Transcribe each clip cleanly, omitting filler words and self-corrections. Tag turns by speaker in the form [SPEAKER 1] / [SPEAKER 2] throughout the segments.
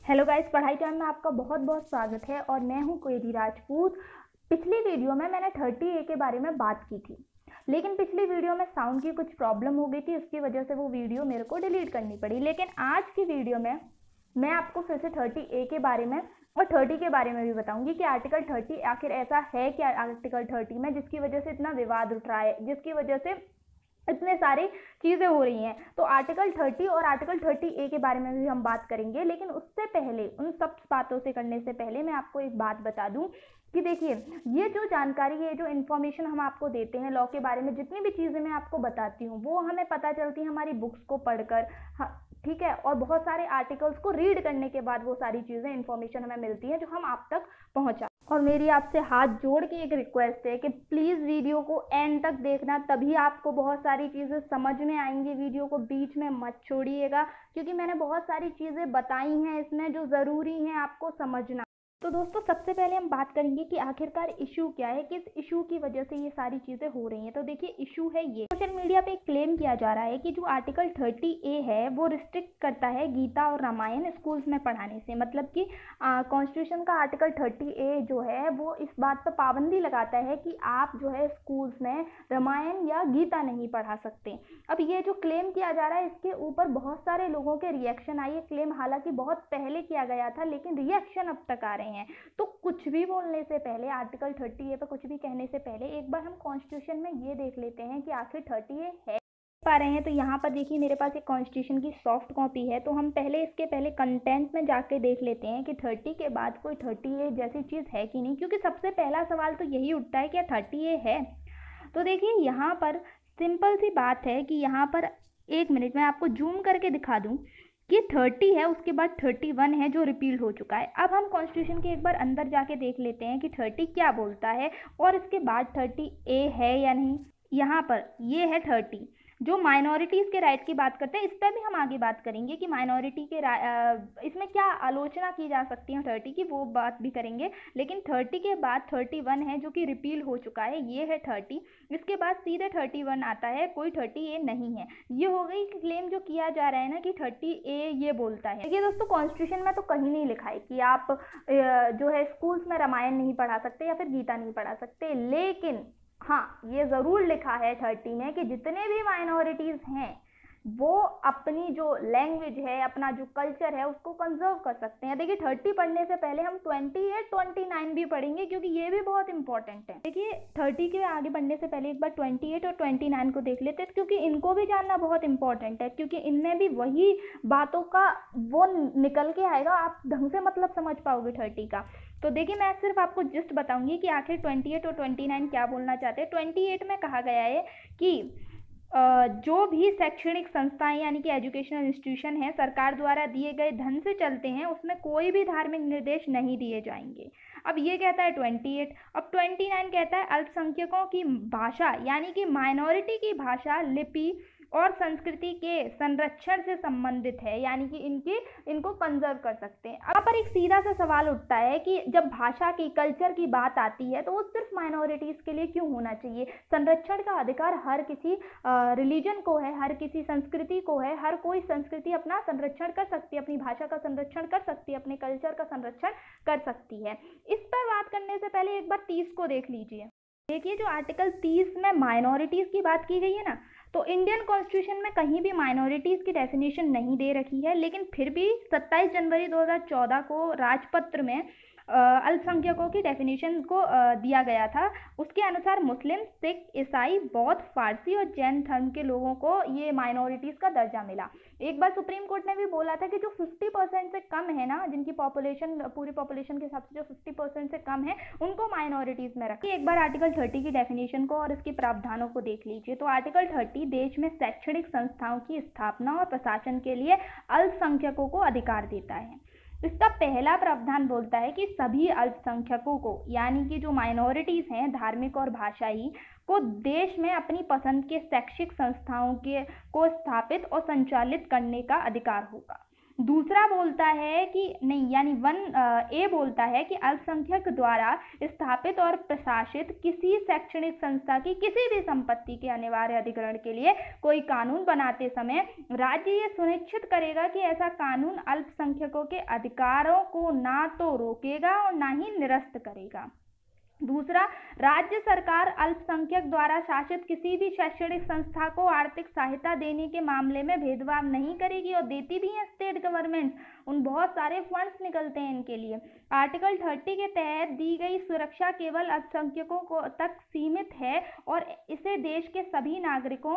[SPEAKER 1] Hello guys, पढ़ाई time में आपका बहुत बहुत स्वागत है और मैं हूं कोयरी राजपूत। पिछली वीडियो में मैंने 30A के बारे में बात की थी, लेकिन पिछली वीडियो में साउंड की कुछ प्रॉब्लम हो गई थी, उसकी वजह से वो वीडियो मेरे को डिलीट करनी पड़ी। लेकिन आज की वीडियो में मैं आपको फिर से 30A के बारे में और 30 के बारे में भी बताऊंगी कि आर्टिकल 30 आखिर ऐसा है क्या आर्टिकल 30 में, जिसकी वजह से इतना विवाद उठ रहा है, जिसकी वजह से इतने सारी चीज़ें हो रही हैं। तो आर्टिकल 30 और आर्टिकल 30A के बारे में भी हम बात करेंगे, लेकिन उससे पहले, उन सब बातों से करने से पहले मैं आपको एक बात बता दूं कि देखिए, ये जो जानकारी है, जो इन्फॉर्मेशन हम आपको देते हैं लॉ के बारे में, जितनी भी चीज़ें मैं आपको बताती हूँ वो हमें पता चलती है हमारी बुक्स को पढ़कर, ठीक है, और बहुत सारे आर्टिकल्स को रीड करने के बाद वो सारी चीज़ें, इन्फॉर्मेशन हमें मिलती है जो हम आप तक पहुँचा। और मेरी आपसे हाथ जोड़ के एक रिक्वेस्ट है कि प्लीज़ वीडियो को एंड तक देखना, तभी आपको बहुत सारी चीज़ें समझ में आएंगी। वीडियो को बीच में मत छोड़िएगा, क्योंकि मैंने बहुत सारी चीज़ें बताई हैं इसमें जो ज़रूरी हैं आपको समझना। तो दोस्तों, सबसे पहले हम बात करेंगे कि आखिरकार इशू क्या है, किस इशू की वजह से ये सारी चीज़ें हो रही हैं। तो देखिए, इशू है ये, सोशल मीडिया पे क्लेम किया जा रहा है कि जो आर्टिकल 30A है वो रिस्ट्रिक्ट करता है गीता और रामायण स्कूल्स में पढ़ाने से। मतलब कि कॉन्स्टिट्यूशन का आर्टिकल 30A जो है वो इस बात पर पाबंदी लगाता है कि आप जो है स्कूल्स में रामायण या गीता नहीं पढ़ा सकते। अब ये जो क्लेम किया जा रहा है, इसके ऊपर बहुत सारे लोगों के रिएक्शन आए। ये क्लेम हालांकि बहुत पहले किया गया था, लेकिन रिएक्शन अब तक आ रहे हैं। तो कुछ भी बोलने से पहले, आर्टिकल 30A पे कुछ भी कहने से पहले, एक बार हम कॉन्स्टिट्यूशन में ये देख लेते हैं कि आखिर 30A है पा रहे हैं। तो यहाँ पर देखिए, मेरे पास एक कॉन्स्टिट्यूशन की सॉफ्ट कॉपी है, तो हम पहले इसके पहले कंटेंट में जाके देख लेते हैं कि 30 के बाद कोई 30A जैसी चीज़ है कि नहीं, क्योंकि सबसे पहला सवाल तो यही उठता है, क्या 30A है। तो देखिए, यहाँ पर सिंपल सी बात है कि यहाँ पर, एक मिनट में आपको जूम करके दिखा दूँ कि 30 है, उसके बाद 31 है जो रिपील हो चुका है। अब हम कॉन्स्टिट्यूशन के एक बार अंदर जाके देख लेते हैं कि 30 क्या बोलता है और इसके बाद 30A है या नहीं। यहाँ पर ये है 30 जो माइनॉरिटीज़ के राइट की बात करते हैं। इस पर भी हम आगे बात करेंगे कि माइनॉरिटी के इसमें क्या आलोचना की जा सकती है 30 की, वो बात भी करेंगे। लेकिन 30 के बाद 31 है जो कि रिपील हो चुका है, ये है 30। इसके बाद सीधे 31 आता है, कोई 30A नहीं है। ये हो गई क्लेम जो किया जा रहा है ना कि 30A ये बोलता है। देखिए दोस्तों, कॉन्स्टिट्यूशन में तो कहीं नहीं लिखा है कि आप जो है स्कूल्स में रामायण नहीं पढ़ा सकते या फिर गीता नहीं पढ़ा सकते, लेकिन हाँ, ये ज़रूर लिखा है 30 में कि जितने भी माइनॉरिटीज़ हैं वो अपनी जो लैंग्वेज है, अपना जो कल्चर है, उसको कंजर्व कर सकते हैं। देखिए, 30 पढ़ने से पहले हम 28, 29 भी पढ़ेंगे, क्योंकि ये भी बहुत इंपॉर्टेंट है। देखिए, 30 के आगे बढ़ने से पहले एक बार 28 और 29 को देख लेते हैं, क्योंकि इनको भी जानना बहुत इंपॉर्टेंट है, क्योंकि इनमें भी वही बातों का वो निकल के आएगा, आप ढंग से मतलब समझ पाओगे 30 का। तो देखिए, मैं सिर्फ आपको जस्ट बताऊंगी कि आखिर 28 और 29 क्या बोलना चाहते हैं। 28 में कहा गया है कि जो भी शैक्षणिक संस्थाएं यानी कि एजुकेशनल इंस्टीट्यूशन है, सरकार द्वारा दिए गए धन से चलते हैं, उसमें कोई भी धार्मिक निर्देश नहीं दिए जाएंगे। अब ये कहता है 28। अब 29 कहता है अल्पसंख्यकों की भाषा यानी कि माइनॉरिटी की भाषा, लिपि और संस्कृति के संरक्षण से संबंधित है, यानी कि इनको कंजर्व कर सकते हैं। यहाँ पर एक सीधा सा सवाल उठता है कि जब भाषा की, कल्चर की बात आती है तो वो सिर्फ माइनॉरिटीज़ के लिए क्यों होना चाहिए। संरक्षण का अधिकार हर किसी रिलीजन को है, हर किसी संस्कृति को है। हर कोई संस्कृति अपना संरक्षण कर सकती है, अपनी भाषा का संरक्षण कर सकती है, अपने कल्चर का संरक्षण कर सकती है। इस पर बात करने से पहले एक बार 30 को देख लीजिए। देखिए, जो आर्टिकल 30 में माइनॉरिटीज़ की बात की गई है ना, तो इंडियन कॉन्स्टिट्यूशन में कहीं भी माइनॉरिटीज़ की डेफिनेशन नहीं दे रखी है, लेकिन फिर भी 27 जनवरी 2014 को राजपत्र में अल्पसंख्यकों की डेफिनेशन को दिया गया था। उसके अनुसार मुस्लिम, सिख, ईसाई, बौद्ध, फारसी और जैन धर्म के लोगों को ये माइनॉरिटीज़ का दर्जा मिला। एक बार सुप्रीम कोर्ट ने भी बोला था कि जो 50% से कम है ना, जिनकी पॉपुलेशन पूरी पॉपुलेशन के हिसाब से जो 50% से कम है, उनको माइनॉरिटीज़ में रखा। एक बार आर्टिकल 30 की डेफिनेशन को और इसके प्रावधानों को देख लीजिए। तो आर्टिकल 30 देश में शैक्षणिक संस्थाओं की स्थापना और प्रशासन के लिए अल्पसंख्यकों को अधिकार देता है। इसका पहला प्रावधान बोलता है कि सभी अल्पसंख्यकों को, यानी कि जो माइनॉरिटीज़ हैं, धार्मिक और भाषाई, को देश में अपनी पसंद के शैक्षिक संस्थाओं को स्थापित और संचालित करने का अधिकार होगा। दूसरा बोलता है कि नहीं, यानी 1A बोलता है कि अल्पसंख्यक द्वारा स्थापित और प्रशासित किसी शैक्षणिक संस्था की किसी भी संपत्ति के अनिवार्य अधिग्रहण के लिए कोई कानून बनाते समय राज्य ये सुनिश्चित करेगा कि ऐसा कानून अल्पसंख्यकों के अधिकारों को ना तो रोकेगा और ना ही निरस्त करेगा। दूसरा, राज्य सरकार अल्पसंख्यक द्वारा शासित किसी भी शैक्षणिक संस्था को आर्थिक सहायता देने के मामले में भेदभाव नहीं करेगी, और देती भी है स्टेट गवर्नमेंट, उन बहुत सारे फंड्स निकलते हैं इनके लिए। आर्टिकल 30 के तहत दी गई सुरक्षा केवल अल्पसंख्यकों को तक सीमित है और इसे देश के सभी नागरिकों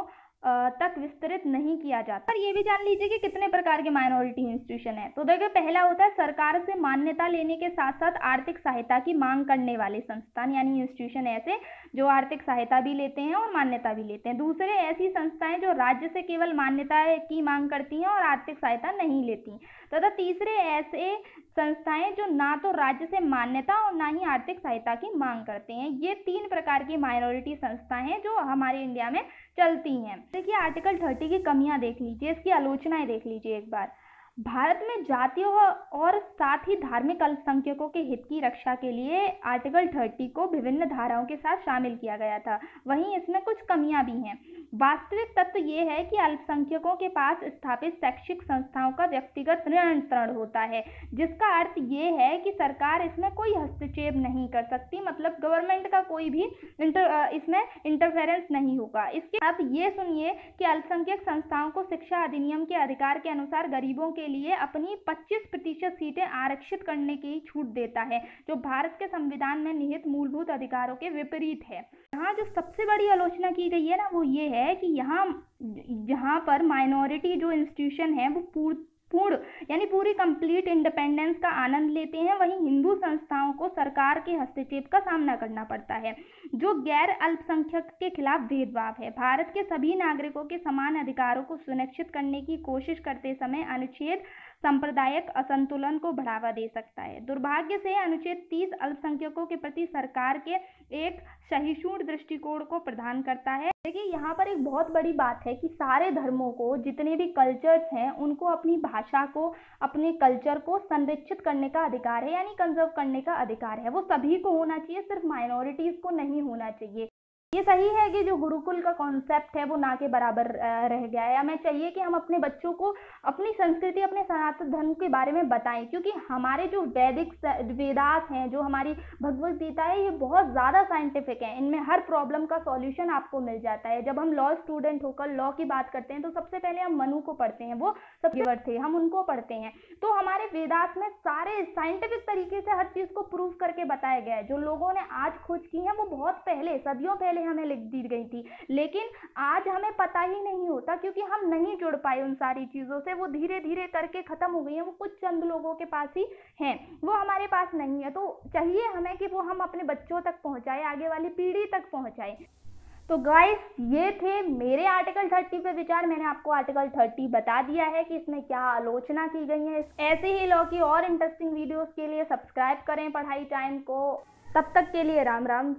[SPEAKER 1] तक विस्तृत नहीं किया जाता। पर ये भी जान लीजिए कि कितने प्रकार के माइनॉरिटी इंस्टीट्यूशन है। तो देखिए, पहला होता है सरकार से मान्यता लेने के साथ साथ आर्थिक सहायता की मांग करने वाले संस्थान, यानी इंस्टीट्यूशन ऐसे जो आर्थिक सहायता भी लेते हैं और मान्यता भी लेते हैं। दूसरे, ऐसी संस्थाएं जो राज्य से केवल मान्यता की मांग करती हैं और आर्थिक सहायता नहीं लेती। तथा तीसरे, ऐसे संस्थाएं जो ना तो राज्य से मान्यता और ना ही आर्थिक सहायता की मांग करते हैं। ये 3 प्रकार की माइनॉरिटी संस्थाएं हैं जो हमारे इंडिया में चलती हैं। देखिए, आर्टिकल 30 की कमियां देख लीजिए, इसकी आलोचनाएं देख लीजिए एक बार। भारत में जातियों और साथ ही धार्मिक अल्पसंख्यकों के हित की रक्षा के लिए आर्टिकल 30 को विभिन्न धाराओं के साथ शामिल किया गया था। वहीं इसमें कुछ कमियां भी हैं। वास्तविक तथ्य ये है कि अल्पसंख्यकों के पास स्थापित शैक्षिक संस्थाओं का व्यक्तिगत नियंत्रण होता है, जिसका अर्थ ये है कि सरकार इसमें कोई हस्तक्षेप नहीं कर सकती, मतलब गवर्नमेंट का कोई भी इसमें इंटरफेरेंस नहीं होगा। इसके अब ये सुनिए कि अल्पसंख्यक संस्थाओं को शिक्षा अधिनियम के अधिकार के अनुसार गरीबों के लिए अपनी 25% सीटें आरक्षित करने की छूट देता है, जो भारत के संविधान में निहित मूलभूत अधिकारों के विपरीत है। यहाँ जो सबसे बड़ी आलोचना की गई है ना, वो ये है कि यहाँ पर माइनॉरिटी जो इंस्टीट्यूशन है वो पूर्ण यानी पूरी कंप्लीट इंडिपेंडेंस का आनंद लेते हैं। वहीं हिंदू संस्थाओं को सरकार के हस्तक्षेप का सामना करना पड़ता है, जो गैर अल्पसंख्यक के खिलाफ भेदभाव है। भारत के सभी नागरिकों के समान अधिकारों को सुनिश्चित करने की कोशिश करते समय अनुच्छेद सांप्रदायिक असंतुलन को बढ़ावा दे सकता है। दुर्भाग्य से अनुच्छेद 30 अल्पसंख्यकों के प्रति सरकार के एक सहिष्णु दृष्टिकोण को प्रदान करता है। देखिए, यहाँ पर एक बहुत बड़ी बात है कि सारे धर्मों को, जितने भी कल्चर्स हैं, उनको अपनी भाषा को, अपने कल्चर को संरक्षित करने का अधिकार है, यानी कंजर्व करने का अधिकार है। वो सभी को होना चाहिए, सिर्फ माइनॉरिटीज को नहीं होना चाहिए। ये सही है कि जो गुरुकुल का कॉन्सेप्ट है वो ना के बराबर रह गया है। हमें चाहिए कि हम अपने बच्चों को अपनी संस्कृति, अपने सनातन धर्म के बारे में बताएं, क्योंकि हमारे जो वेदास हैं, जो हमारी भगवद गीता है, ये बहुत ज़्यादा साइंटिफिक है। इनमें हर प्रॉब्लम का सॉल्यूशन आपको मिल जाता है। जब हम लॉ स्टूडेंट होकर लॉ की बात करते हैं तो सबसे पहले हम मनु को पढ़ते हैं, वो सब गिवर थे, हम उनको पढ़ते हैं। तो हमारे वेदास में सारे साइंटिफिक तरीके से हर चीज़ को प्रूव करके बताया गया है। जो लोगों ने आज खोज की है वो बहुत पहले, सदियों पहले हमें लिख दी गई थी, लेकिन आज हमें पता ही नहीं होता क्योंकि हम नहीं जुड़ पाए उन सारी चीज़ों से। वो धीरे धीरे करके ख़त्म हो गई हैं, वो कुछ चंद लोगों के पास ही हैं, वो हमारे पास नहीं है। तो चाहिए हमें कि वो हम अपने बच्चों तक पहुंचाए, आगे वाली पीढ़ी तक पहुंचाए। तो गाइस, ये थे मेरे आर्टिकल 30 पे विचार। मैंने आपको आर्टिकल 30 बता दिया है कि इसमें क्या आलोचना की गई है। ऐसे ही लॉ की और इंटरेस्टिंग वीडियोस के लिए सब्सक्राइब करें पढ़ाई टाइम को। तब तक के लिए राम राम।